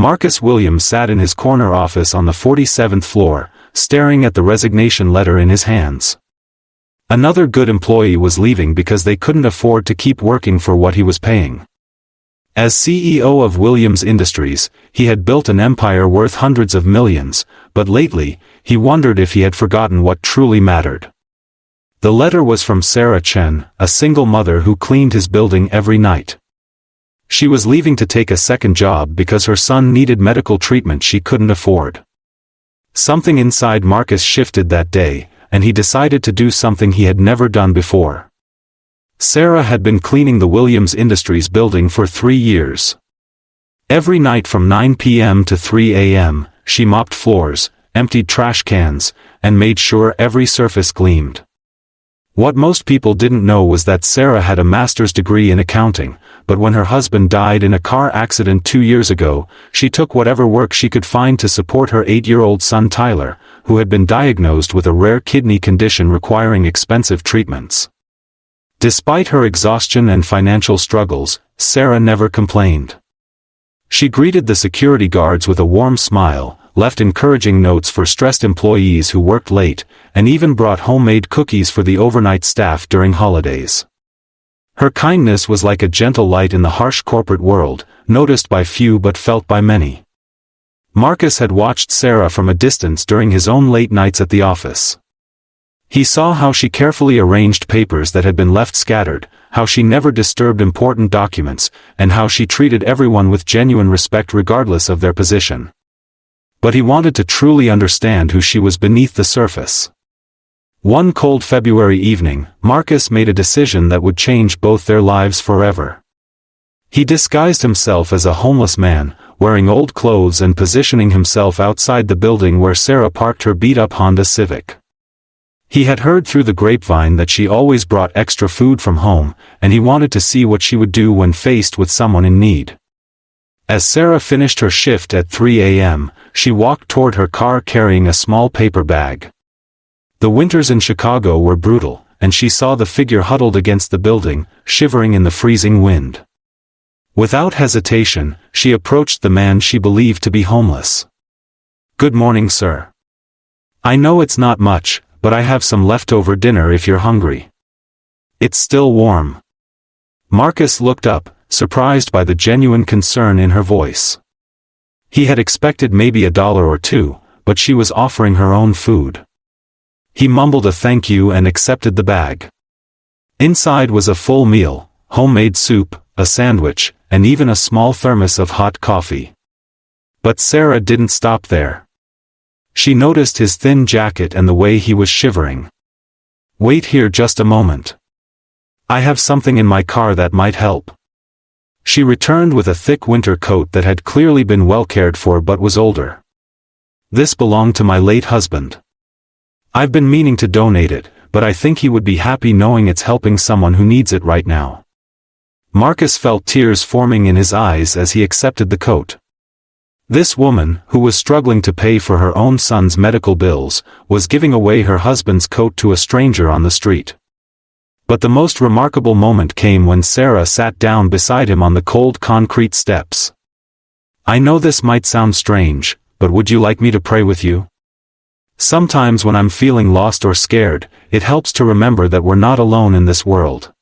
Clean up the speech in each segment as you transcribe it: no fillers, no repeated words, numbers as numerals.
Marcus Williams sat in his corner office on the 47th floor, staring at the resignation letter in his hands. Another good employee was leaving because they couldn't afford to keep working for what he was paying. As CEO of Williams Industries, he had built an empire worth hundreds of millions, but lately, he wondered if he had forgotten what truly mattered. The letter was from Sarah Chen, a single mother who cleaned his building every night. She was leaving to take a second job because her son needed medical treatment she couldn't afford. Something inside Marcus shifted that day, and he decided to do something he had never done before. Sarah had been cleaning the Williams Industries building for 3 years. Every night from 9 p.m. to 3 a.m., she mopped floors, emptied trash cans, and made sure every surface gleamed. What most people didn't know was that Sarah had a master's degree in accounting, but when her husband died in a car accident 2 years ago, she took whatever work she could find to support her 8-year-old son Tyler, who had been diagnosed with a rare kidney condition requiring expensive treatments. Despite her exhaustion and financial struggles, Sarah never complained. She greeted the security guards with a warm smile, left encouraging notes for stressed employees who worked late, and even brought homemade cookies for the overnight staff during holidays. Her kindness was like a gentle light in the harsh corporate world, noticed by few but felt by many. Marcus had watched Sarah from a distance during his own late nights at the office. He saw how she carefully arranged papers that had been left scattered, how she never disturbed important documents, and how she treated everyone with genuine respect regardless of their position. But he wanted to truly understand who she was beneath the surface. One cold February evening, Marcus made a decision that would change both their lives forever. He disguised himself as a homeless man, wearing old clothes and positioning himself outside the building where Sarah parked her beat-up Honda Civic. He had heard through the grapevine that she always brought extra food from home, and he wanted to see what she would do when faced with someone in need. As Sarah finished her shift at 3 a.m., she walked toward her car carrying a small paper bag. The winters in Chicago were brutal, and she saw the figure huddled against the building, shivering in the freezing wind. Without hesitation, she approached the man she believed to be homeless. "Good morning, sir. I know it's not much, but I have some leftover dinner if you're hungry. It's still warm." Marcus looked up, surprised by the genuine concern in her voice. He had expected maybe $1 or $2, but she was offering her own food. He mumbled a thank you and accepted the bag. Inside was a full meal, homemade soup, a sandwich, and even a small thermos of hot coffee. But Sarah didn't stop there. She noticed his thin jacket and the way he was shivering. "Wait here just a moment. I have something in my car that might help." She returned with a thick winter coat that had clearly been well cared for but was older. "This belonged to my late husband. I've been meaning to donate it, but I think he would be happy knowing it's helping someone who needs it right now." Marcus felt tears forming in his eyes as he accepted the coat. This woman, who was struggling to pay for her own son's medical bills, was giving away her husband's coat to a stranger on the street. But the most remarkable moment came when Sarah sat down beside him on the cold concrete steps. "I know this might sound strange, but would you like me to pray with you? Sometimes when I'm feeling lost or scared, it helps to remember that we're not alone in this world."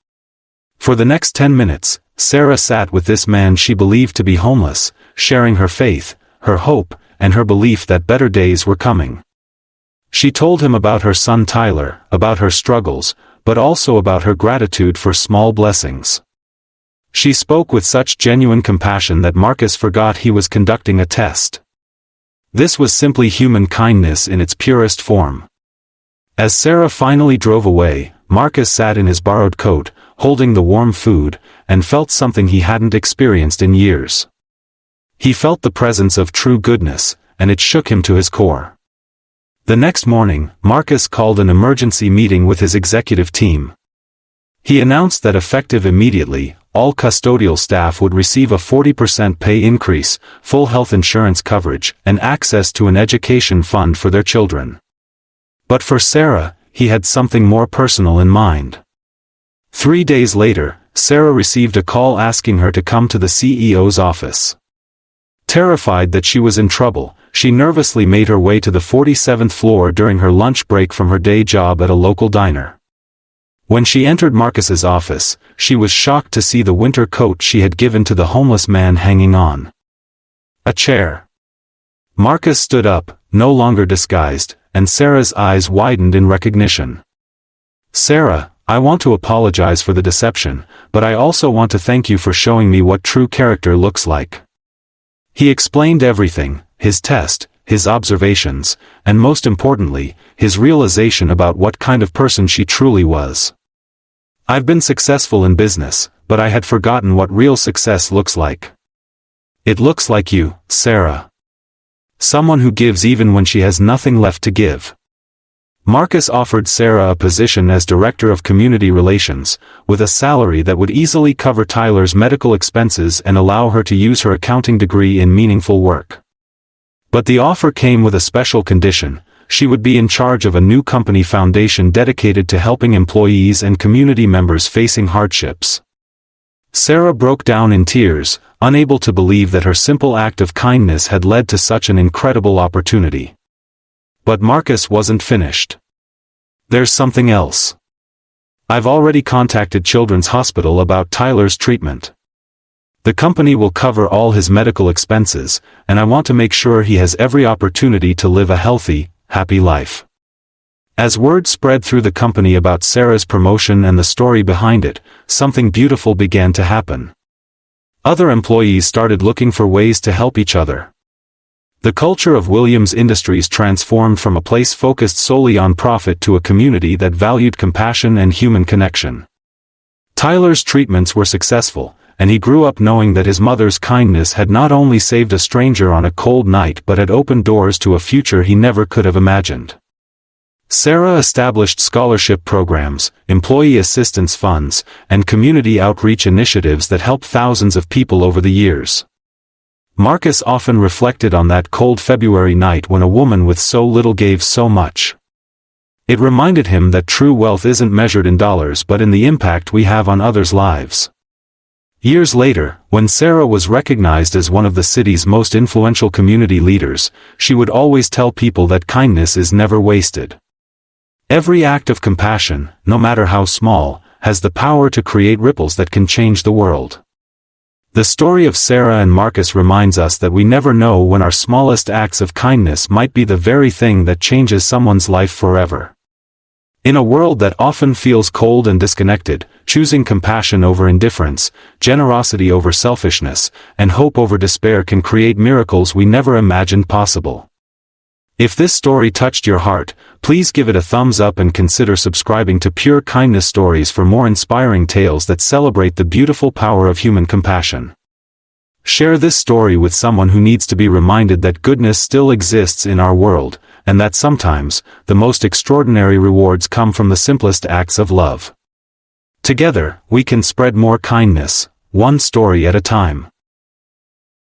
For the next 10 minutes, Sarah sat with this man she believed to be homeless, sharing her faith, her hope, and her belief that better days were coming. She told him about her son Tyler, about her struggles, but also about her gratitude for small blessings. She spoke with such genuine compassion that Marcus forgot he was conducting a test. This was simply human kindness in its purest form. As Sarah finally drove away, Marcus sat in his borrowed coat, holding the warm food, and felt something he hadn't experienced in years. He felt the presence of true goodness, and it shook him to his core. The next morning, Marcus called an emergency meeting with his executive team. He announced that effective immediately, all custodial staff would receive a 40% pay increase, full health insurance coverage, and access to an education fund for their children. But for Sarah, he had something more personal in mind. 3 days later, Sarah received a call asking her to come to the CEO's office. Terrified that she was in trouble, she nervously made her way to the 47th floor during her lunch break from her day job at a local diner. When she entered Marcus's office, she was shocked to see the winter coat she had given to the homeless man hanging on a chair. Marcus stood up, no longer disguised, and Sarah's eyes widened in recognition. "Sarah, I want to apologize for the deception, but I also want to thank you for showing me what true character looks like." He explained everything, his test, his observations, and most importantly, his realization about what kind of person she truly was. "I've been successful in business, but I had forgotten what real success looks like. It looks like you, Sarah. Someone who gives even when she has nothing left to give." Marcus offered Sarah a position as Director of Community Relations, with a salary that would easily cover Tyler's medical expenses and allow her to use her accounting degree in meaningful work. But the offer came with a special condition: she would be in charge of a new company foundation dedicated to helping employees and community members facing hardships. Sarah broke down in tears, unable to believe that her simple act of kindness had led to such an incredible opportunity. But Marcus wasn't finished. "There's something else. I've already contacted Children's Hospital about Tyler's treatment. The company will cover all his medical expenses, and I want to make sure he has every opportunity to live a healthy, happy life." As word spread through the company about Sarah's promotion and the story behind it, something beautiful began to happen. Other employees started looking for ways to help each other. The culture of Williams Industries transformed from a place focused solely on profit to a community that valued compassion and human connection. Tyler's treatments were successful, and he grew up knowing that his mother's kindness had not only saved a stranger on a cold night but had opened doors to a future he never could have imagined. Sarah established scholarship programs, employee assistance funds, and community outreach initiatives that helped thousands of people over the years. Marcus often reflected on that cold February night when a woman with so little gave so much. It reminded him that true wealth isn't measured in dollars but in the impact we have on others' lives. Years later, when Sarah was recognized as one of the city's most influential community leaders, she would always tell people that kindness is never wasted. Every act of compassion, no matter how small, has the power to create ripples that can change the world. The story of Sarah and Marcus reminds us that we never know when our smallest acts of kindness might be the very thing that changes someone's life forever. In a world that often feels cold and disconnected, choosing compassion over indifference, generosity over selfishness, and hope over despair can create miracles we never imagined possible. If this story touched your heart, please give it a thumbs up and consider subscribing to Pure Kindness Stories for more inspiring tales that celebrate the beautiful power of human compassion. Share this story with someone who needs to be reminded that goodness still exists in our world, and that sometimes, the most extraordinary rewards come from the simplest acts of love. Together, we can spread more kindness, one story at a time.